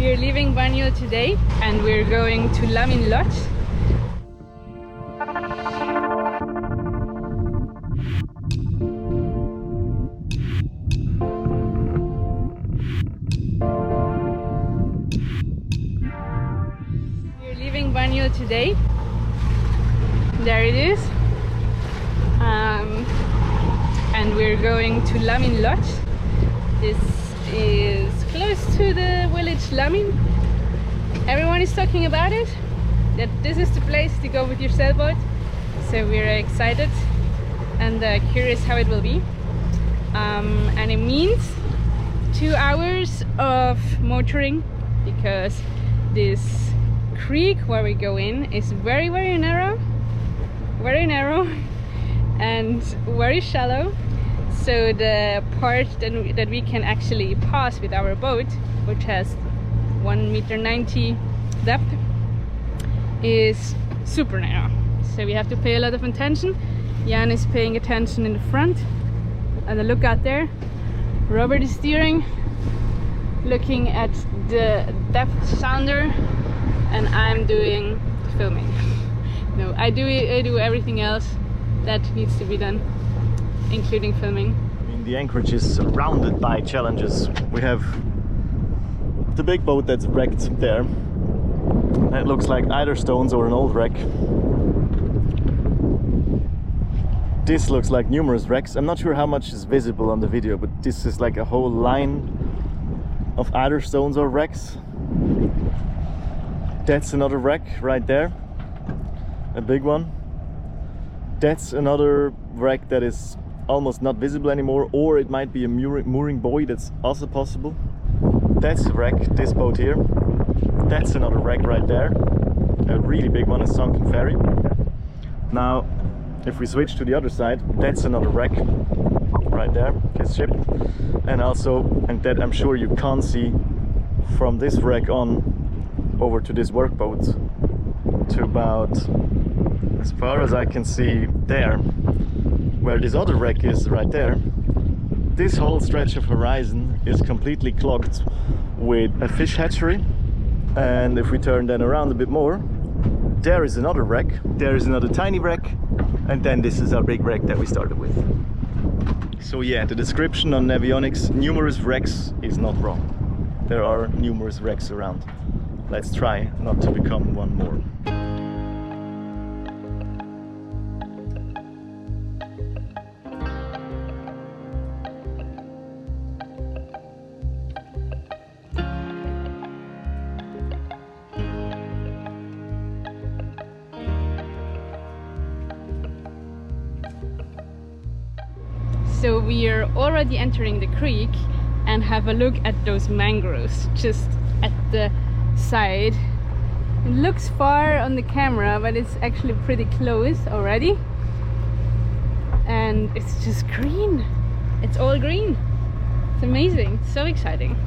We're leaving Banjul today and we're going to Lamin Lodge. We're leaving Banjul today. There it is. And we're going to Lamin Lodge. This is close to the village Lamin. Everyone is talking about it, that this is the place to go with your sailboat. So we're excited and curious how it will be. And it means 2 hours of motoring, because this creek where we go in is very narrow and very shallow. So the part that we can actually pass with our boat, which has 1.90 meters depth, is super narrow. So we have to pay a lot of attention. Jan is paying attention in the front and the lookout there. Robert is steering, looking at the depth sounder, and I'm doing filming. No, I do everything else that needs to be done, including filming. I mean, the anchorage is surrounded by challenges. We have the big boat that's wrecked there. It looks like either stones or an old wreck. This looks like numerous wrecks. I'm not sure how much is visible on the video, but this is like a whole line of either stones or wrecks. That's another wreck right there, a big one. That's another wreck that is almost not visible anymore, or it might be a mooring buoy. That's also possible. That's a wreck, this boat here. That's another wreck right there, a really big one, a sunken ferry. Now if we switch to the other side, that's another wreck right there, his ship. And that I'm sure you can't see from this wreck on over to this workboat, to about, as far as I can see, there where this other wreck is right there. This whole stretch of horizon is completely clogged with a fish hatchery. And if we turn then around a bit more, there is another wreck, there is another tiny wreck, and then this is our big wreck that we started with. So yeah, the description on Navionics, numerous wrecks, is not wrong. There are numerous wrecks around. Let's try not to become one more. So we are already entering the creek and have a look at those mangroves just at the side. It looks far on the camera, but it's actually pretty close already. And it's just green. It's all green. It's amazing. It's so exciting.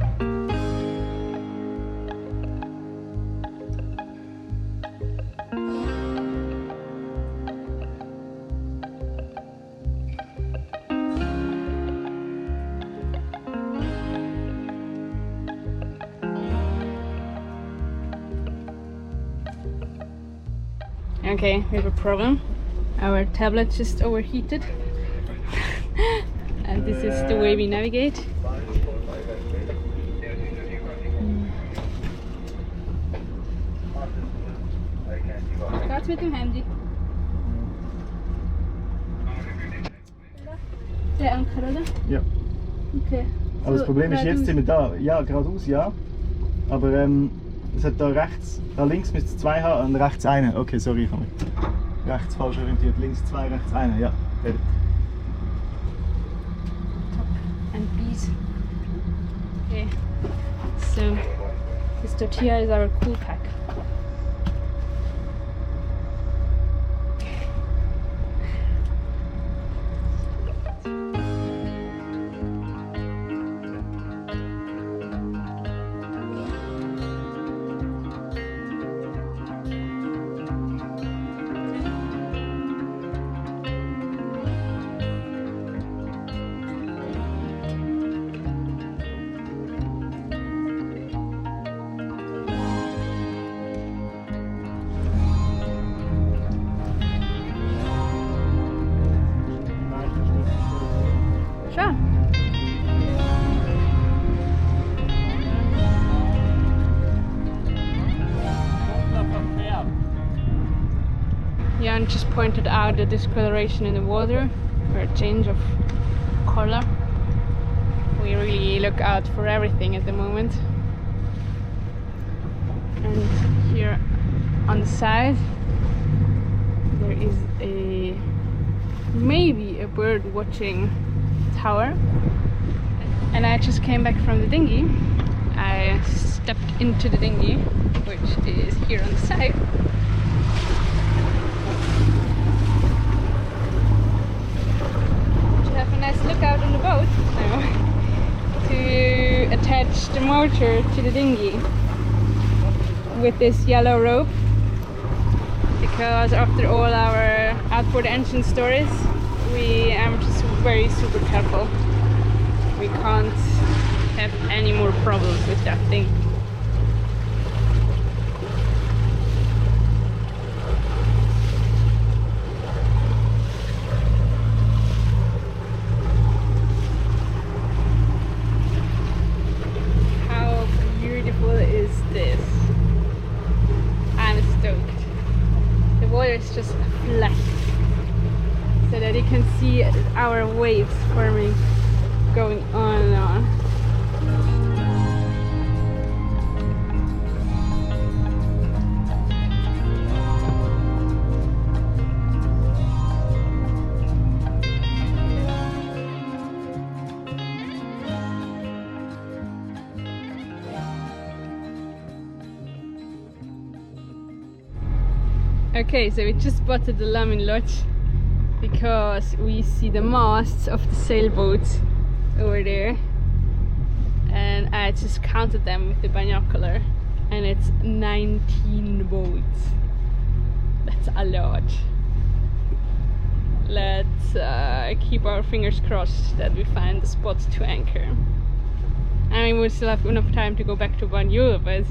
Okay, we have a problem. Our tablet just overheated. And this is the way we navigate. Gaat met uw handy. Der Anker, oder? Ja. Okay. Aber das Problem ist, jetzt sind wir da. Ja, geradeaus, ja. Aber es hat da rechts, da links müsste es 2 haben und rechts eine. Okay, sorry, ich habe mich rechts falsch orientiert. Links 2, rechts eine, ja. Top and peas. Okay, so this tortilla is our cool pack. John just pointed out the discoloration in the water, or a change of color. We really look out for everything at the moment. And here on the side there is maybe a bird watching tower. And I just came back from the dinghy. I stepped into the dinghy, which is here on the side. To have a nice lookout on the boat now. To attach the motor to the dinghy with this yellow rope, because after all our outboard engine stories, we am just very super careful. We can't have any more problems with that thing. How beautiful is this? I'm stoked. The water is just flat, so that you can see our waves forming, going on and on. Okay, so we just spotted the Lamin Lodge because we see the masts of the sailboat over there, and I just counted them with the binocular, and it's 19 boats. That's a lot. Let's keep our fingers crossed that we find the spot to anchor. I mean, we still have enough time to go back to Banjul, but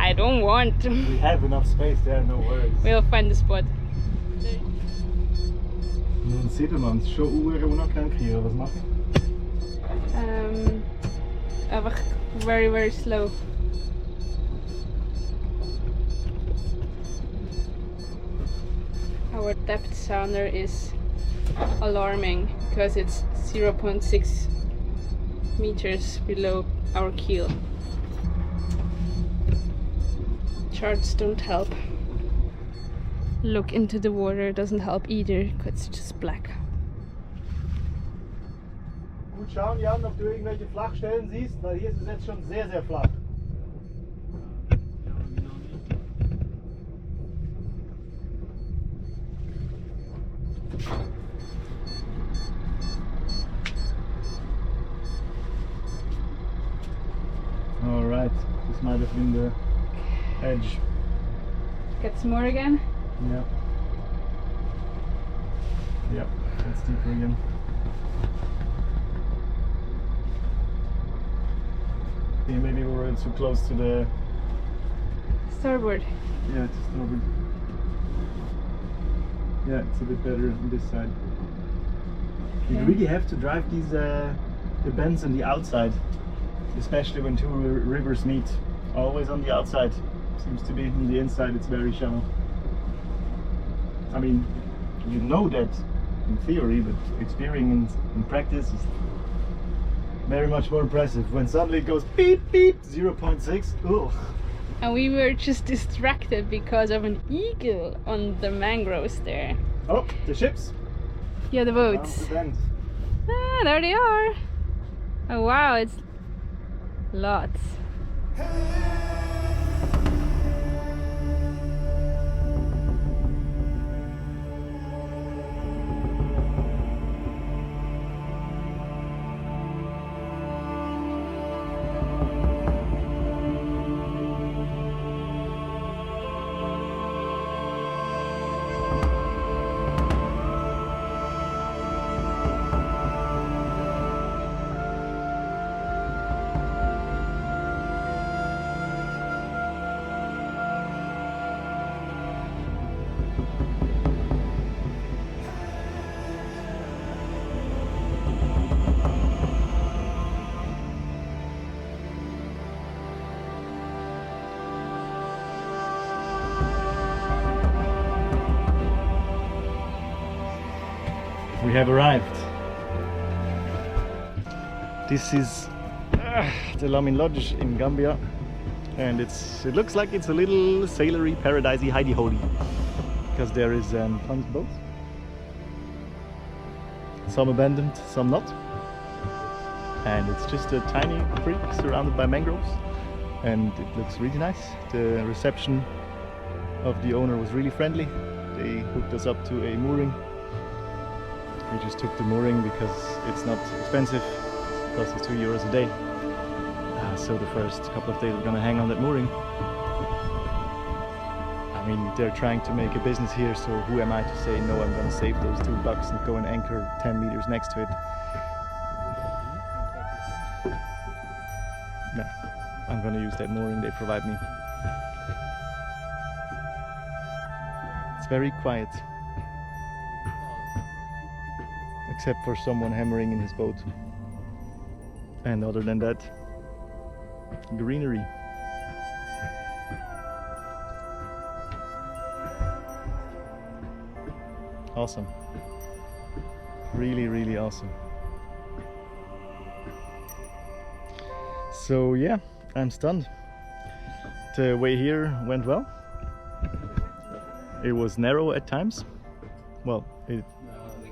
I don't want to. We have enough space there, no worries. We'll find the spot. Nun sieht man es schon unabhängig hier, was machen? Einfach very, very slow. Our depth sounder is alarming because it's 0.6 meters below our keel. Charts don't help. Look into the water doesn't help either because it's just black. Gut schauen, Jan, ob du irgendwelche Flachstellen siehst, weil hier ist es jetzt schon sehr, sehr flach. Alright, this might have been the edge. Get some more again? Yep. Yep, it's deeper again. Yeah, maybe we're too close to the Starboard. to starboard. Yeah, it's a bit better on this side. You Okay. really have to drive these the bends on the outside, especially when two rivers meet. Always on the outside. Seems to be on the inside. It's very shallow. I mean, you know that in theory, but experience in practice is very much more impressive. When suddenly it goes beep beep 0.6. Ugh. And we were just distracted because of an eagle on the mangroves there. Oh, the ships. Yeah, the Down boats. the bend. Ah, there they are. Oh wow, it's lots. have arrived. This is the Lamin Lodge in Gambia, and it looks like it's a little sailory, paradisey, hidey-hody, because there is tons of boats. Some abandoned, some not. And it's just a tiny creek surrounded by mangroves, and it looks really nice. The reception of the owner was really friendly. They hooked us up to a mooring. We just took the mooring because it's not expensive. It costs us €2 a day. So the first couple of days we're gonna hang on that mooring. I mean, they're trying to make a business here, so who am I to say no, I'm gonna save those $2 and go and anchor 10 meters next to it. No, I'm gonna use that mooring they provide me. It's very quiet, except for someone hammering in his boat. And other than that, greenery. Awesome. Really, really awesome. So yeah, I'm stunned. The way here went well. It was narrow at times. Well, it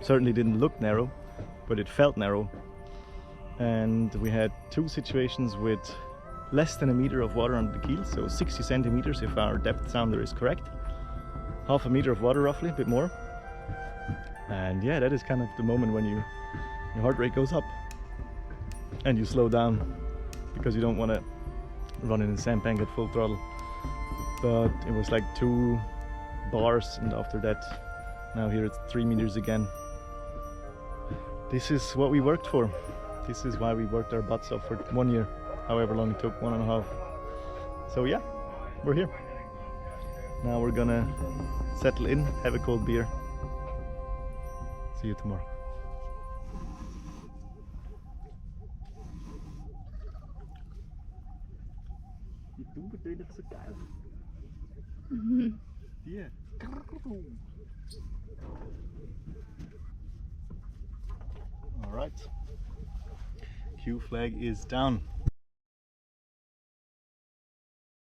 certainly didn't look narrow, but it felt narrow. And we had two situations with less than a meter of water under the keel, so 60 centimeters if our depth sounder is correct. Half a meter of water roughly, a bit more. And yeah, that is kind of the moment when your heart rate goes up and you slow down because you don't want to run in the sandbank at full throttle. But it was like 2 bars, and after that, now here it's 3 meters again. This is what we worked for. This is why we worked our butts off for 1 year, however long it took, 1.5. So yeah, we're here. Now we're gonna settle in, have a cold beer. See you tomorrow. Du bedeutet so geil. Yeah. All right. Q flag is down.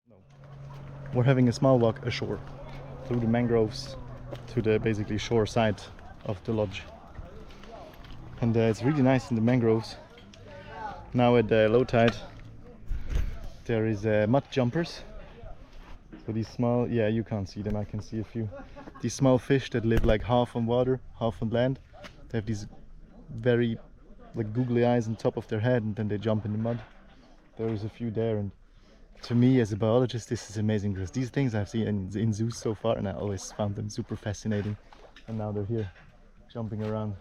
No. We're having a small walk ashore through the mangroves to the basically shore side of the lodge. And it's really nice in the mangroves. Now at low tide there is mud jumpers. So these small, yeah, you can't see them, I can see a few. These small fish that live like half on water, half on land. They have these very like googly eyes on top of their head, and then they jump in the mud. There's a few there, and to me as a biologist this is amazing because these things I've seen in zoos so far, and I always found them super fascinating. And now they're here, jumping around.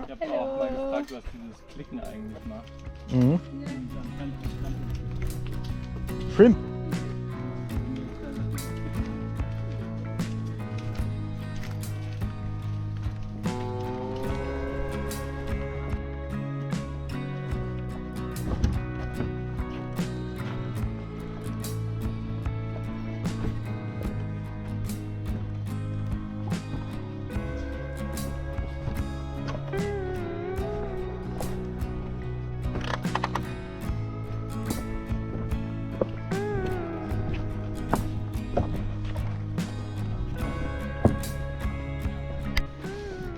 Ich habe auch mal gefragt, was dieses Klicken eigentlich macht. Mhm. Shrimp.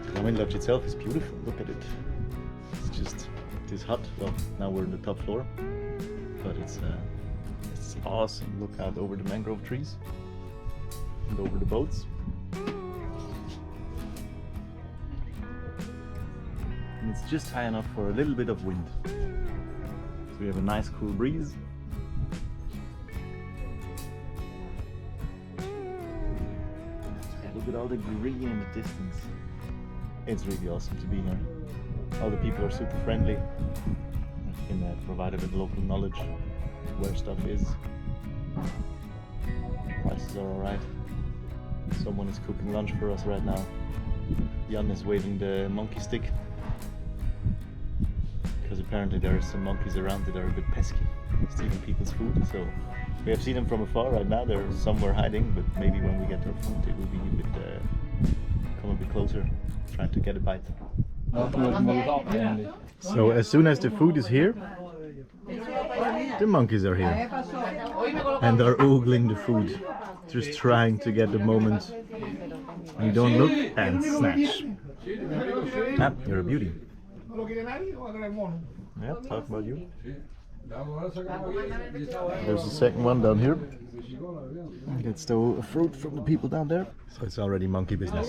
The Lamin Lodge itself is beautiful, look at it. It's just this hut. Well, now we're on the top floor, but it's awesome. Look out over the mangrove trees and over the boats. And it's just high enough for a little bit of wind. So we have a nice cool breeze. Yeah, look at all the green in the distance. It's really awesome to be here. All the people are super friendly. You can provide with local knowledge where stuff is. Prices are alright. Someone is cooking lunch for us right now. Jan is waving the monkey stick, because apparently there are some monkeys around that are a bit pesky, stealing people's food, so We have seen them from afar. Right now they're somewhere hiding, but maybe when we get their food it will be a bit come a bit closer, trying to get a bite. So as soon as the food is here, the monkeys are here and are ogling the food, just trying to get the moment. You don't look and snatch. Ah, you're a beauty. Yeah, talk about you. There's the second one down here. Gets the fruit from the people down there. So it's already monkey business.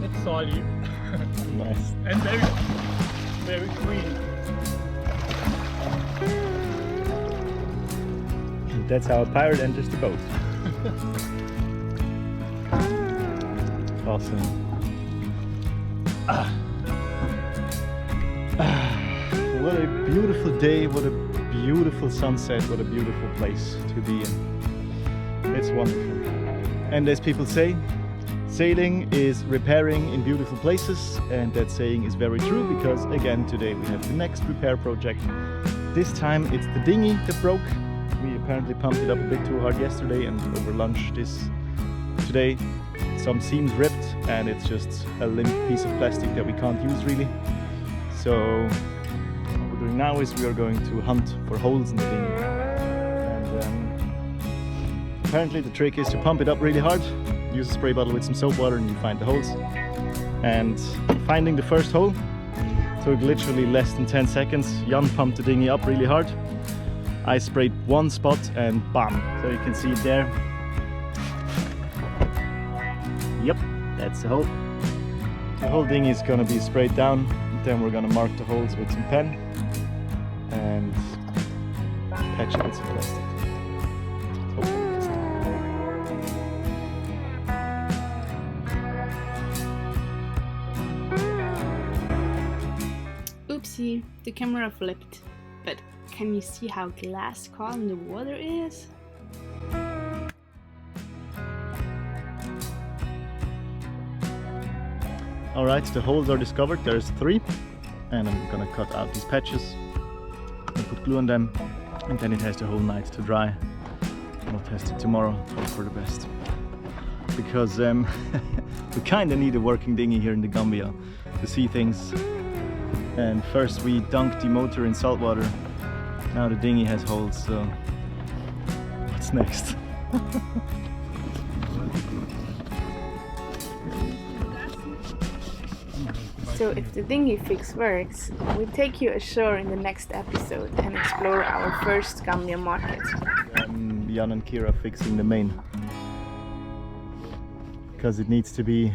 It's salty. Nice. And very green. And that's how a pirate enters the boat. Awesome. What a beautiful day, what a beautiful sunset, what a beautiful place to be in. It's wonderful. And as people say, sailing is repairing in beautiful places, and that saying is very true because again today we have the next repair project. This time it's the dinghy that broke. We apparently pumped it up a bit too hard yesterday, and over lunch today some seams ripped and it's just a limp piece of plastic that we can't use really. So what we're doing now is we are going to hunt for holes in the dinghy. And apparently the trick is to pump it up really hard, use a spray bottle with some soap water and you find the holes. And finding the first hole took literally less than 10 seconds. Jan pumped the dinghy up really hard. I sprayed one spot and bam! So you can see it there. Yep, that's the hole. The whole dinghy is gonna be sprayed down. Then we're gonna mark the holes with some pen and patch it with some plastic. Oopsie, the camera flipped. But can you see how glass calm the water is? Alright, the holes are discovered. There's 3. And I'm gonna cut out these patches and put glue on them. And then it has the whole night to dry. We'll test it tomorrow, hope for the best. Because we kinda need a working dinghy here in the Gambia to see things. And first we dunked the motor in salt water. Now the dinghy has holes, so what's next? So if the dinghy fix works, we take you ashore in the next episode and explore our first Gambia market. Jan and Kira fixing the main. Because it needs to be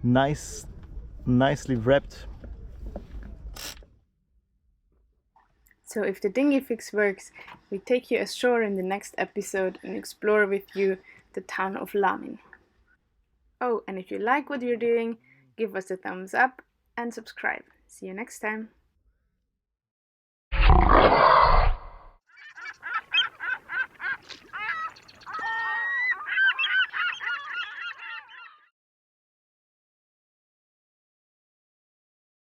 nicely wrapped. So if the dinghy fix works, we take you ashore in the next episode and explore with you the town of Lamin. Oh, and if you like what you're doing, give us a thumbs up and subscribe. See you next time.